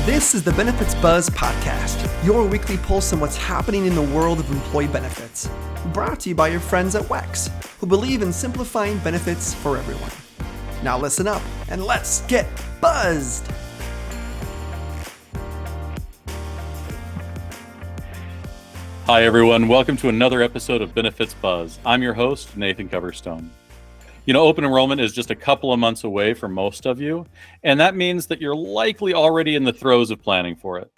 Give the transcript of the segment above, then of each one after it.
This is the Benefits Buzz Podcast, your weekly pulse on what's happening in the world of employee benefits. Brought to you by your friends at WEX, who believe in simplifying benefits for everyone. Now listen up and let's get buzzed! Hi everyone, welcome to another episode of Benefits Buzz. I'm your host, Nathan Coverstone. You know, open enrollment is just a couple of months away for most of you, and that means that you're likely already in the throes of planning for it.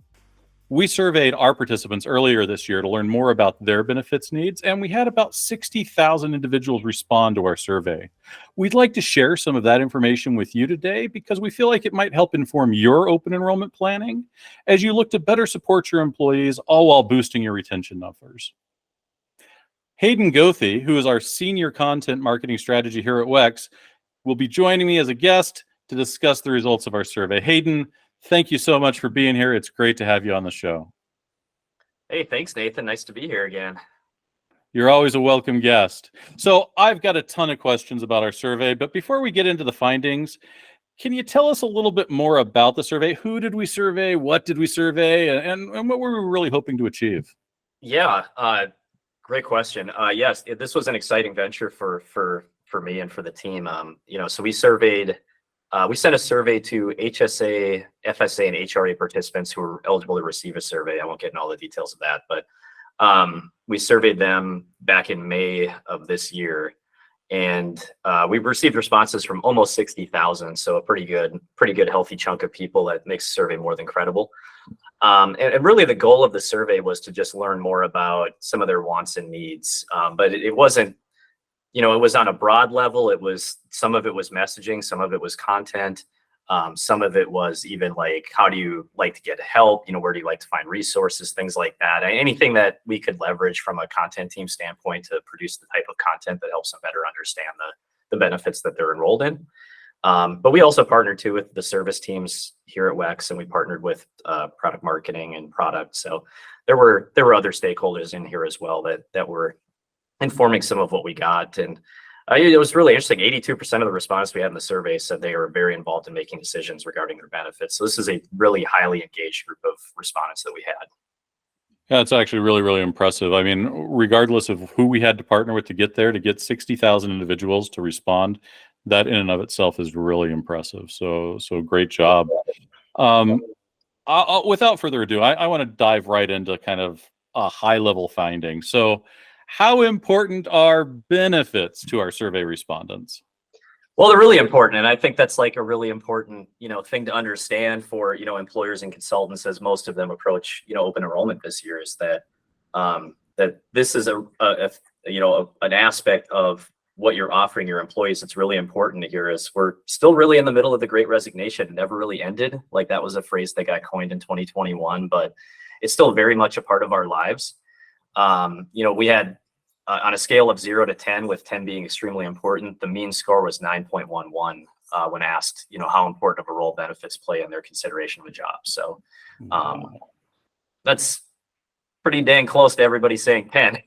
We surveyed our participants earlier this year to learn more about their benefits needs, and we had about 60,000 individuals respond to our survey. We'd like to share some of that information with you today because we feel like it might help inform your open enrollment planning as you look to better support your employees, all while boosting your retention numbers. Hayden Goethe, who is our senior content marketing strategy here at WEX, will be joining me as a guest to discuss the results of our survey. Hayden, thank you so much for being here. It's great to have you on the show. Hey, thanks, Nathan. Nice to be here again. You're always a welcome guest. So I've got a ton of questions about our survey, but before we get into the findings, can you tell us a little bit more about the survey? Who did we survey? What did we survey? And what were we really hoping to achieve? Yeah, great question. Yes, this was an exciting venture for me and for the team. So we sent a survey to HSA, FSA, and HRA participants who were eligible to receive a survey. I won't get into all the details of that, but we surveyed them back in May of this year, and we received responses from almost 60,000. So a pretty good, healthy chunk of people. That makes the survey more than credible. And really the goal of the survey was to just learn more about some of their wants and needs. But it wasn't, it was on a broad level. Some of it was messaging, some of it was content. Some of it was even like, how do you like to get help? Where do you like to find resources, things like that. Anything that we could leverage from a content team standpoint to produce the type of content that helps them better understand the benefits that they're enrolled in. But we also partnered too with the service teams here at WEX, and we partnered with product marketing and product. So there were other stakeholders in here as well that were informing some of what we got. And it was really interesting. 82% of the respondents we had in the survey said they were very involved in making decisions regarding their benefits. So this is a really highly engaged group of respondents that we had. Yeah, it's actually really, really impressive. I mean, regardless of who we had to partner with to get 60,000 individuals to respond, that in and of itself is really impressive. So great job. Without further ado, I want to dive right into kind of a high-level finding. So how important are benefits to our survey respondents? Well, they're really important. And I think that's like a really important, thing to understand for, employers and consultants as most of them approach, open enrollment this year, is that that this is an aspect of what you're offering your employees. It's really important to hear is we're still really in the middle of the Great Resignation. It never really ended. Like, that was a phrase that got coined in 2021, but it's still very much a part of our lives. We had on a scale of 0 to 10, with 10 being extremely important, the mean score was 9.11 when asked, how important of a role benefits play in their consideration of a job. So that's pretty dang close to everybody saying 10.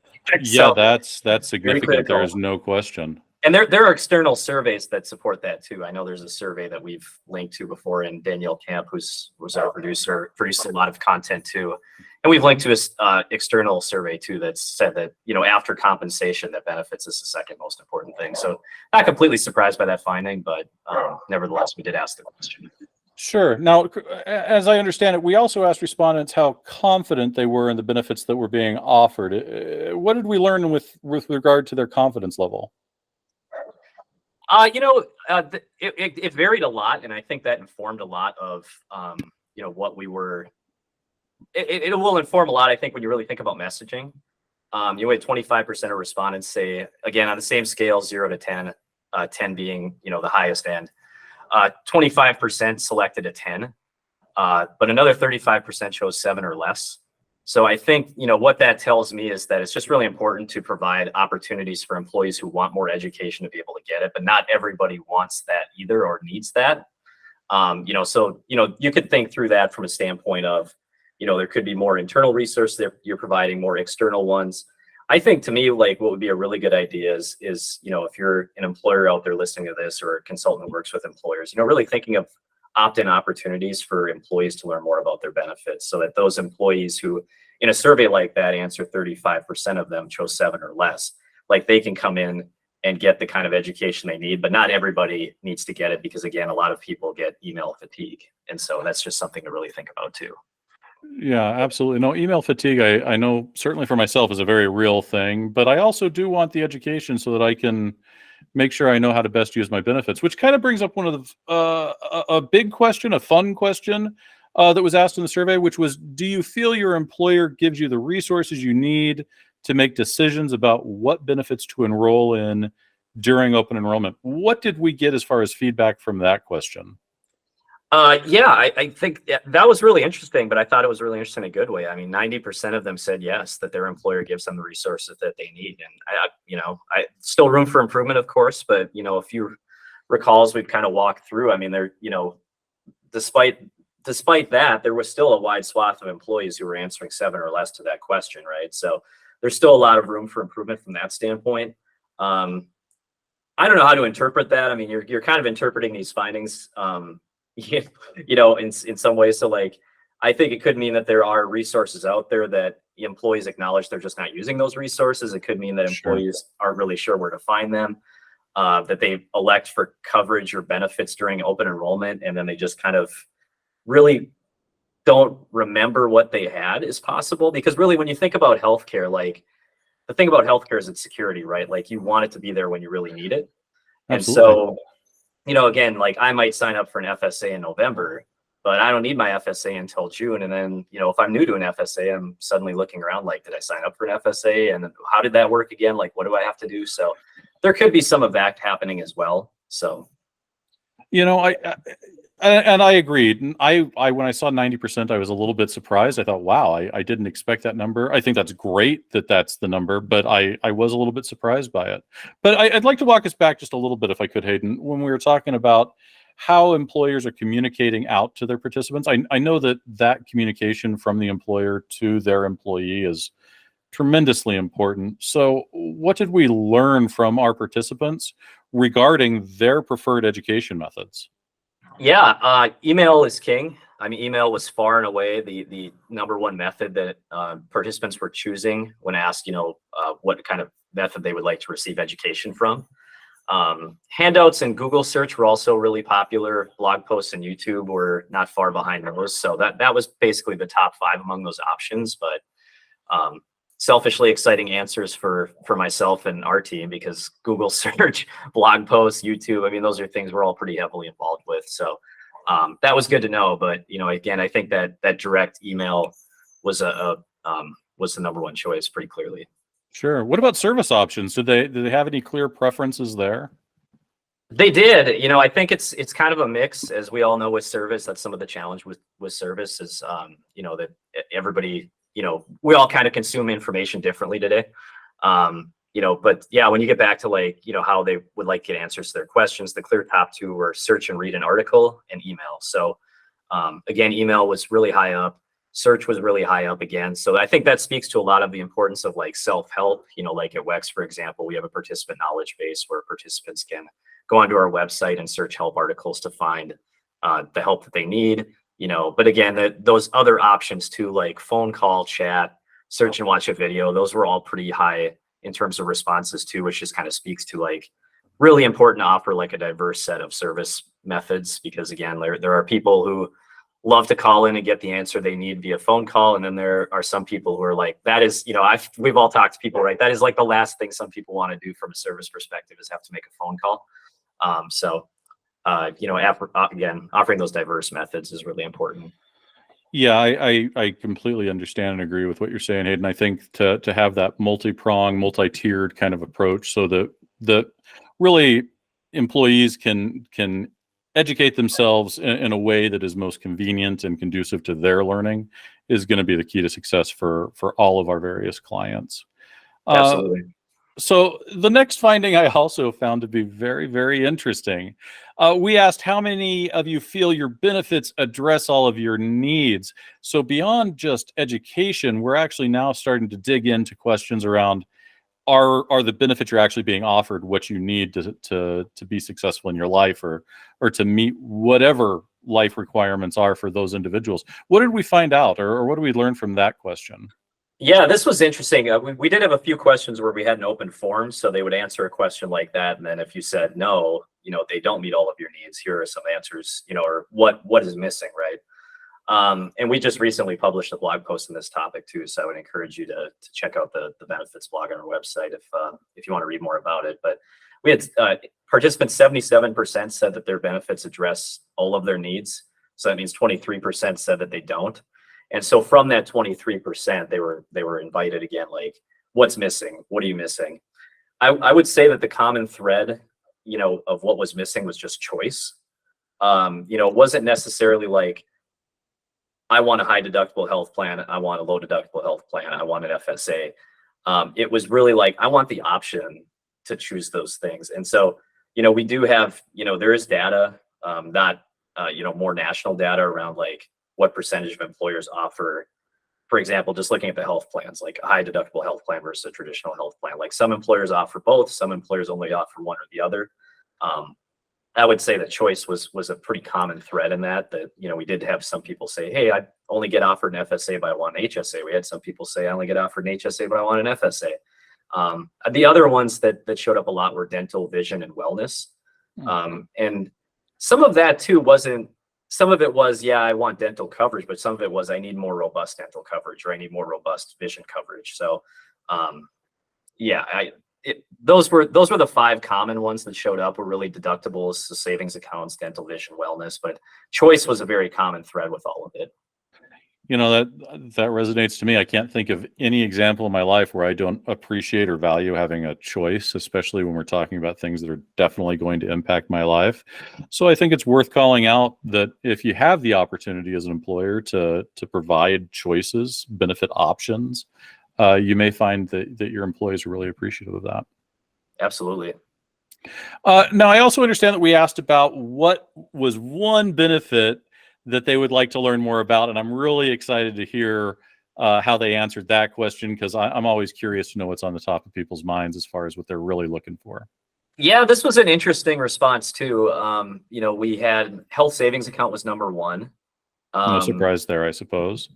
Yeah, so that's significant. There is no question. And there are external surveys that support that too. I know there's a survey that we've linked to before, and Danielle Camp, was our producer, produced a lot of content too. And we've linked to this external survey too that said that, after compensation, that benefits is the second most important thing. So not completely surprised by that finding, but nevertheless, we did ask the question. Sure. Now, as I understand it, we also asked respondents how confident they were in the benefits that were being offered. What did we learn with regard to their confidence level? It varied a lot, and I think that informed a lot of, what we were. It will inform a lot, I think, when you really think about messaging. You had 25% of respondents say, again, on the same scale, 0 to 10, 10 being, the highest end. 25% selected a 10, but another 35% chose 7 or less. So I think, what that tells me is that it's just really important to provide opportunities for employees who want more education to be able to get it, but not everybody wants that either or needs that. You could think through that from a standpoint of, there could be more internal resources there, you're providing more external ones. I think, to me, like, what would be a really good idea is, if you're an employer out there listening to this, or a consultant who works with employers, really thinking of opt-in opportunities for employees to learn more about their benefits, so that those employees who, in a survey like that, answer 35% of them chose 7 or less, like they can come in and get the kind of education they need. But not everybody needs to get it, because again, a lot of people get email fatigue. And so that's just something to really think about too. Yeah, absolutely. No, email fatigue, I know certainly for myself is a very real thing, but I also do want the education so that I can make sure I know how to best use my benefits, which kind of brings up one of the a big question, a fun question that was asked in the survey, which was, do you feel your employer gives you the resources you need to make decisions about what benefits to enroll in during open enrollment? What did we get as far as feedback from that question? Yeah, I think that was really interesting, but I thought it was really interesting in a good way. I mean, 90% of them said yes, that their employer gives them the resources that they need. And I still room for improvement, of course, but a few recalls we've kind of walked through. I mean, despite that, there was still a wide swath of employees who were answering 7 or less to that question, right? So there's still a lot of room for improvement from that standpoint. I don't know how to interpret that. I mean, you're kind of interpreting these findings, in some ways. So like, I think it could mean that there are resources out there that the employees acknowledge they're just not using those resources. It could mean that employees aren't really sure where to find them, that they elect for coverage or benefits during open enrollment, and then they just kind of really don't remember what they had is possible. Because really, when you think about healthcare, like the thing about healthcare is it's security, right? Like you want it to be there when you really need it. Absolutely. And so, again, like I might sign up for an FSA in November, but I don't need my FSA until June. And then, if I'm new to an FSA, I'm suddenly looking around like, did I sign up for an FSA? And how did that work again? Like, what do I have to do? So there could be some of that happening as well. So, I agreed. And I when I saw 90%, I was a little bit surprised. I thought, wow, I didn't expect that number. I think that's great that that's the number, but I was a little bit surprised by it. But I'd like to walk us back just a little bit, if I could, Hayden, when we were talking about how employers are communicating out to their participants. I know that communication from the employer to their employee is tremendously important. So what did we learn from our participants regarding their preferred education methods? yeah, email is king. I mean, email was far and away the number one method that participants were choosing when asked, what kind of method they would like to receive education from. Handouts and Google search were also really popular. Blog posts and YouTube were not far behind those. So that was basically the top 5 among those options. But selfishly exciting answers for myself and our team, because Google search, blog posts, YouTube, I mean, those are things we're all pretty heavily involved with. So that was good to know. But again, I think that direct email was was the number one choice pretty clearly. With What about service options? Did they have any clear preferences there? They did. I think it's kind of a mix, as we all know with service. That's some of the challenge with service is, that everybody, we all kind of consume information differently today. But yeah, when you get back to like, how they would like to get answers to their questions, the clear top 2 were search and read an article and email. So again, email was really high up. Search was really high up again. So I think that speaks to a lot of the importance of like self-help. Like at WEX, for example, we have a participant knowledge base where participants can go onto our website and search help articles to find the help that they need. But again, those other options too, like phone call, chat, search and watch a video, those were all pretty high in terms of responses too, which just kind of speaks to like really important to offer like a diverse set of service methods. Because again, there are people who love to call in and get the answer they need via phone call. And then there are some people who are like, that is, we've all talked to people, right? That is like the last thing some people want to do from a service perspective is have to make a phone call. Again, offering those diverse methods is really important. Yeah, I completely understand and agree with what you're saying, Hayden. I think to have that multi-pronged, multi-tiered kind of approach so that really employees can educate themselves in a way that is most convenient and conducive to their learning is going to be the key to success for all of our various clients. Absolutely. So the next finding I also found to be very, very interesting. We asked how many of you feel your benefits address all of your needs. So beyond just education, we're actually now starting to dig into questions around are the benefits you're actually being offered what you need to be successful in your life or to meet whatever life requirements are for those individuals. What did we find out, or what did we learn from that question? Yeah, this was interesting. We did have a few questions where we had an open forum, so they would answer a question like that, and then if you said no, they don't meet all of your needs, here are some answers, or what is missing, right? And we just recently published a blog post on this topic too, so I would encourage you to check out the benefits blog on our website if you want to read more about it. But we had participants, 77% said that their benefits address all of their needs, so that means 23% said that they don't. And so from that 23%, they were invited again, like, what's missing? What are you missing? I would say that the common thread, of what was missing was just choice. It wasn't necessarily like, I want a high deductible health plan, I want a low deductible health plan, I want an FSA. It was really like, I want the option to choose those things. And so, we do have, there is data, not, more national data around like what percentage of employers offer, for example, just looking at the health plans, like a high deductible health plan versus a traditional health plan. Like some employers offer both, some employers only offer one or the other. I would say that choice was a pretty common thread in that, we did have some people say, hey, I only get offered an FSA, but I want an HSA. We had some people say, I only get offered an HSA, but I want an FSA. The other ones that showed up a lot were dental, vision, and wellness. And some of that too some of it was, yeah, I want dental coverage, but some of it was, I need more robust dental coverage, or I need more robust vision coverage. So, those were the 5 common ones that showed up, were really deductibles, the savings accounts, dental, vision, wellness, but choice was a very common thread with all of it. That resonates to me. I can't think of any example in my life where I don't appreciate or value having a choice, especially when we're talking about things that are definitely going to impact my life. So I think it's worth calling out that if you have the opportunity as an employer to provide choices, benefit options, you may find that your employees are really appreciative of that. Absolutely. Now, I also understand that we asked about what was one benefit that they would like to learn more about, and I'm really excited to hear how they answered that question, because I'm always curious to know what's on the top of people's minds as far as what they're really looking for. Yeah, this was an interesting response too. We had health savings account was number 1. No surprise there, I suppose.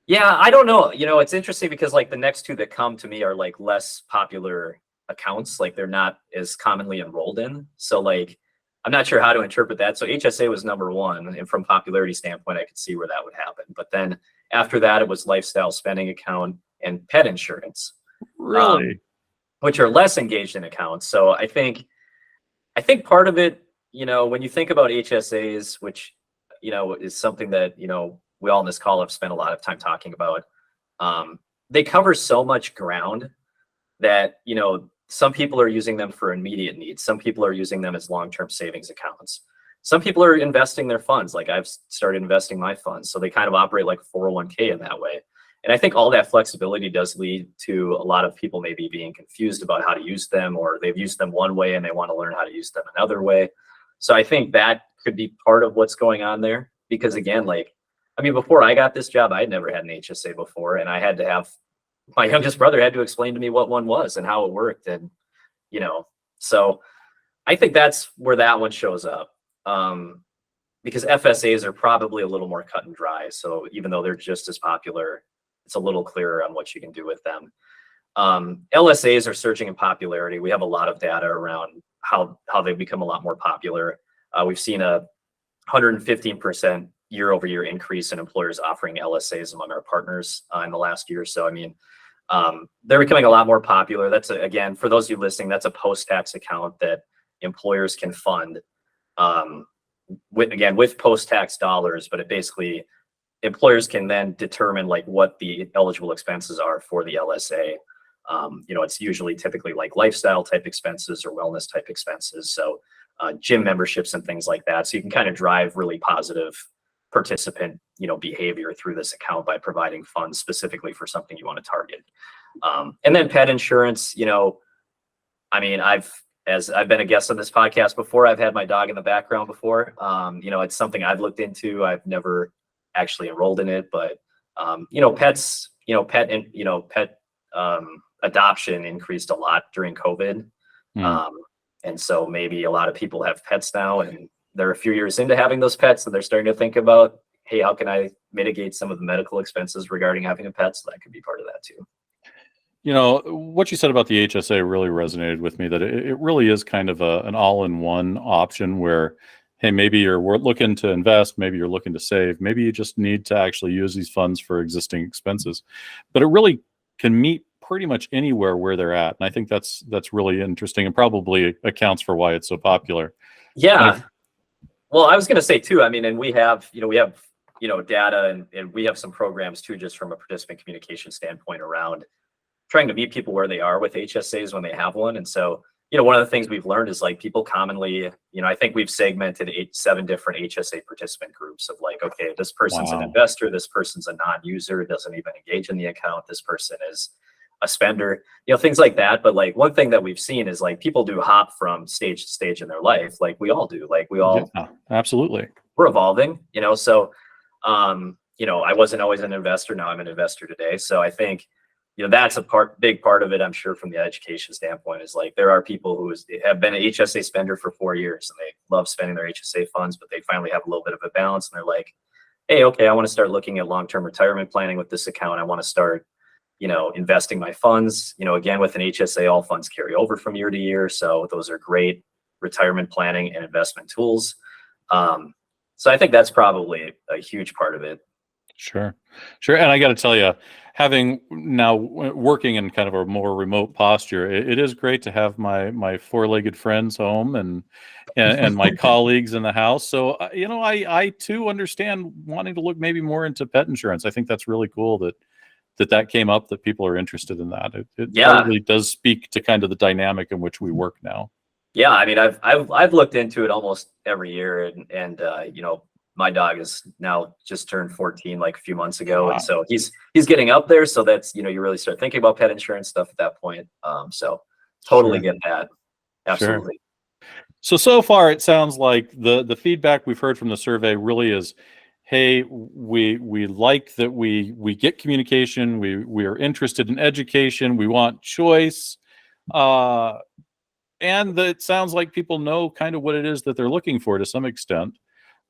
Yeah, I don't know. It's interesting because like the next 2 that come to me are like less popular accounts, like they're not as commonly enrolled in. So like, I'm not sure how to interpret that. So HSA was number 1, and from popularity standpoint, I could see where that would happen. But then after that, it was lifestyle spending account and pet insurance, Really, which are less engaged in accounts. So I think part of it, when you think about HSAs, which is something that we all in this call have spent a lot of time talking about, they cover so much ground that some people are using them for immediate needs. Some people are using them as long-term savings accounts. Some people are investing their funds. Like I've started investing my funds. So they kind of operate like 401k in that way. And I think all that flexibility does lead to a lot of people maybe being confused about how to use them, or they've used them one way and they want to learn how to use them another way. So I think that could be part of what's going on there. Because again, before I got this job, I'd never had an HSA before, and I had to have my youngest brother had to explain to me what one was and how it worked. And, so I think that's where that one shows up. Because FSAs are probably a little more cut and dry. So even though they're just as popular, it's a little clearer on what you can do with them. LSAs are surging in popularity. We have a lot of data around how they've become a lot more popular. We've seen a 115% year-over-year increase in employers offering LSAs among our partners in the last year. So, they're becoming a lot more popular. That's again, for those of you listening, that's a post-tax account that employers can fund with post-tax dollars, but it basically, employers can then determine like what the eligible expenses are for the LSA. It's usually typically like lifestyle type expenses or wellness type expenses. So gym memberships and things like that. So you can kind of drive really positive participant behavior through this account by providing funds specifically for something you want to target. And then pet insurance, I've been a guest on this podcast before. I've had my dog in the background before. It's something I've looked into. I've never actually enrolled in it, but pets, pet adoption increased a lot during COVID. And so maybe a lot of people have pets now, and they're a few years into having those pets and they're starting to think about, hey, how can I mitigate some of the medical expenses regarding having a pet? So that could be part of that too. What you said about the HSA really resonated with me, that it really is kind of an all-in-one option where, hey, maybe you're looking to invest, maybe you're looking to save, maybe you just need to actually use these funds for existing expenses. But it really can meet pretty much anywhere where they're at. And I think that's really interesting and probably accounts for why it's so popular. Yeah. Well, I was going to say too, I mean, and we have data and we have some programs too, just from a participant communication standpoint around trying to meet people where they are with HSAs when they have one. And so, one of the things we've learned is like people commonly, I think we've segmented 7 different HSA participant groups of like, okay, this person's an investor, this person's a non-user, doesn't even engage in the account, this person is a spender, things like that. But like one thing that we've seen is like people do hop from stage to stage in their life. Like we all do, absolutely. We're evolving, so, I wasn't always an investor. Now I'm an investor today. So I think, that's a big part of it. I'm sure from the education standpoint is like, there are people who have been an HSA spender for 4 years and they love spending their HSA funds, but they finally have a little bit of a balance and they're like, hey, okay, I want to start looking at long-term retirement planning with this account. I want to start, investing my funds, again, with an HSA, all funds carry over from year to year. So those are great retirement planning and investment tools. So I think that's probably a huge part of it. Sure. And I got to tell you, having now working in kind of a more remote posture, it is great to have my 4-legged friends home and my colleagues in the house. So, I too understand wanting to look maybe more into pet insurance. I think that's really cool that came up, that people are interested in that. It probably does speak to kind of the dynamic in which we work now. Yeah. I mean, I've looked into it almost every year and my dog is now just turned 14 like a few months ago. Wow. And so he's getting up there. So that's, you really start thinking about pet insurance stuff at that point. So totally get that. Absolutely. Sure. So far it sounds like the feedback we've heard from the survey really is, hey, we like that we get communication. We are interested in education. We want choice. And it sounds like people know kind of what it is that they're looking for to some extent.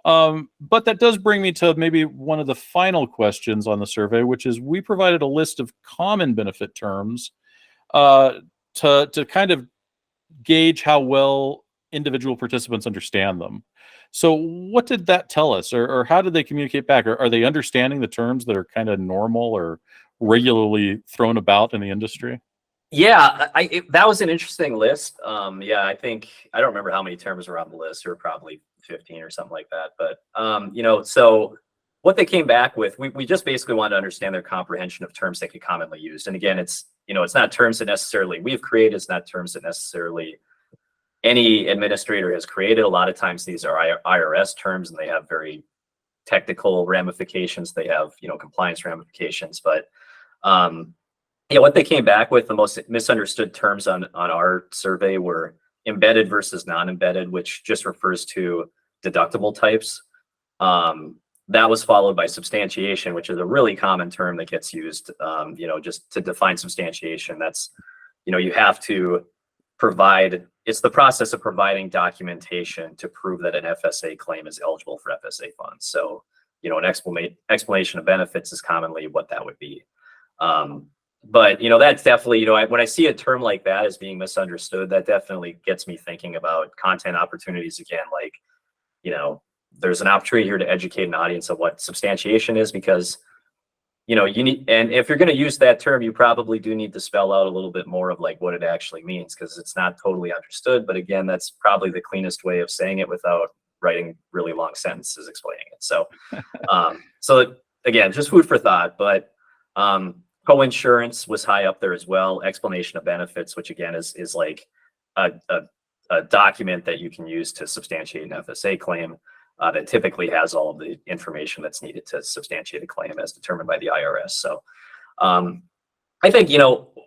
But that does bring me to maybe one of the final questions on the survey, which is we provided a list of common benefit terms to kind of gauge how well individual participants understand them. So what did that tell us, or how did they communicate back? Are they understanding the terms that are kind of normal or regularly thrown about in the industry? Yeah, that was an interesting list. I think, I don't remember how many terms were on the list. There were probably 15 or something like that. But, so what they came back with, we just basically wanted to understand their comprehension of terms they could commonly use. And again, it's not terms that necessarily we've created. It's not terms that necessarily any administrator has created. A lot of times these are IRS terms and they have very technical ramifications. They have, compliance ramifications, but, what they came back with, the most misunderstood terms on our survey were embedded versus non-embedded, which just refers to deductible types. That was followed by substantiation, which is a really common term that gets used, just to define substantiation. That's, you have to provide, it's the process of providing documentation to prove that an FSA claim is eligible for FSA funds. So, an explanation of benefits is commonly what that would be. But, that's definitely, when I see a term like that as being misunderstood, that definitely gets me thinking about content opportunities again. Like, there's an opportunity here to educate an audience of what substantiation is, because, you need, and if you're going to use that term, you probably do need to spell out a little bit more of like what it actually means, because it's not totally understood. But again, that's probably the cleanest way of saying it without writing really long sentences explaining it. So, so again, just food for thought. But, co-insurance was high up there as well. Explanation of benefits, which again is like a document that you can use to substantiate an FSA claim that typically has all of the information that's needed to substantiate a claim as determined by the IRS. So I think,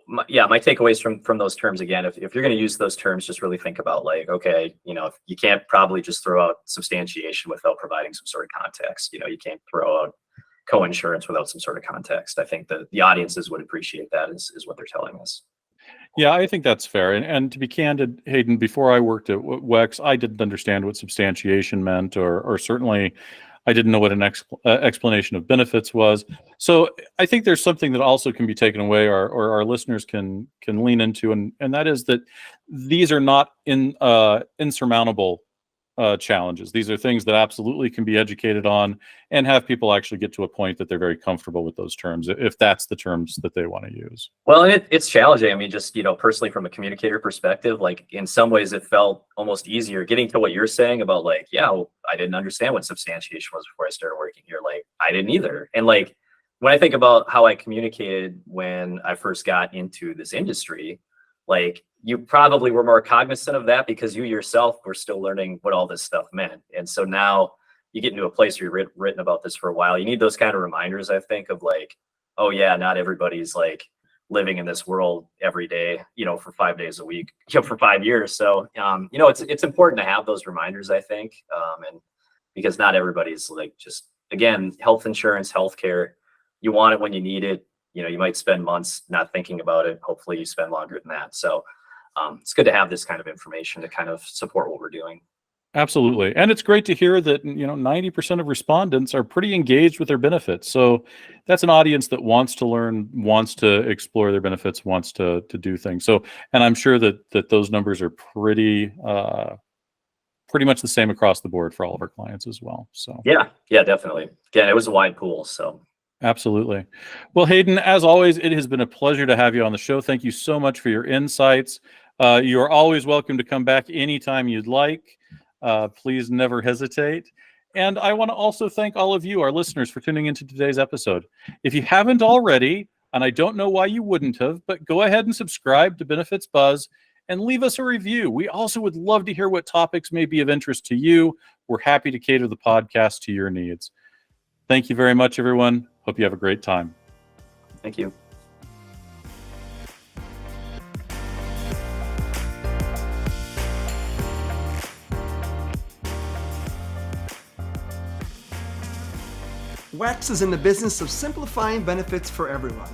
my takeaways from those terms, again, if you're going to use those terms, just really think about like, okay, you can't probably just throw out substantiation without providing some sort of context. You can't throw out co-insurance without some sort of context. I think the audiences would appreciate that is what they're telling us. Yeah, I think that's fair. And to be candid, Hayden, before I worked at WEX, I didn't understand what substantiation meant, or certainly I didn't know what an explanation of benefits was. So I think there's something that also can be taken away, or our listeners can lean into, and that is that these are not insurmountable challenges. These are things that absolutely can be educated on and have people actually get to a point that they're very comfortable with those terms, if that's the terms that they want to use. Well, and it's challenging. I mean, just, personally from a communicator perspective, like in some ways it felt almost easier getting to what you're saying about like, yeah, well, I didn't understand what substantiation was before I started working here. Like I didn't either. And like, when I think about how I communicated when I first got into this industry, like you probably were more cognizant of that because you yourself were still learning what all this stuff meant. And so now you get into a place where you've written about this for a while. You need those kind of reminders, I think, of like, oh yeah, not everybody's like living in this world every day, for 5 days a week, for 5 years. So, it's important to have those reminders, I think. And because not everybody's like, just again, health insurance, healthcare, you want it when you need it. You might spend months not thinking about it. Hopefully you spend longer than that. So it's good to have this kind of information to kind of support what we're doing. Absolutely. And it's great to hear that, 90% of respondents are pretty engaged with their benefits. So that's an audience that wants to learn, wants to explore their benefits, wants to do things. So, and I'm sure that those numbers are pretty much the same across the board for all of our clients as well. So yeah, definitely. Again, it was a wide pool. So absolutely. Well, Hayden, as always, it has been a pleasure to have you on the show. Thank you so much for your insights. You are always welcome to come back anytime you'd like. Please never hesitate. And I want to also thank all of you, our listeners, for tuning into today's episode. If you haven't already, and I don't know why you wouldn't have, but go ahead and subscribe to Benefits Buzz and leave us a review. We also would love to hear what topics may be of interest to you. We're happy to cater the podcast to your needs. Thank you very much, everyone. Hope you have a great time. Thank you. WEX is in the business of simplifying benefits for everyone.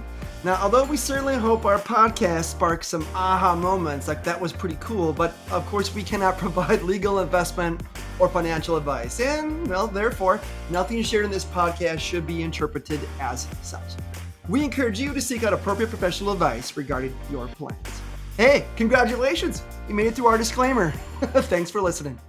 Now, although we certainly hope our podcast sparks some aha moments, like that was pretty cool, but of course we cannot provide legal, investment, or financial advice. And, well, therefore, nothing shared in this podcast should be interpreted as such. We encourage you to seek out appropriate professional advice regarding your plans. Hey, congratulations! You made it through our disclaimer. Thanks for listening.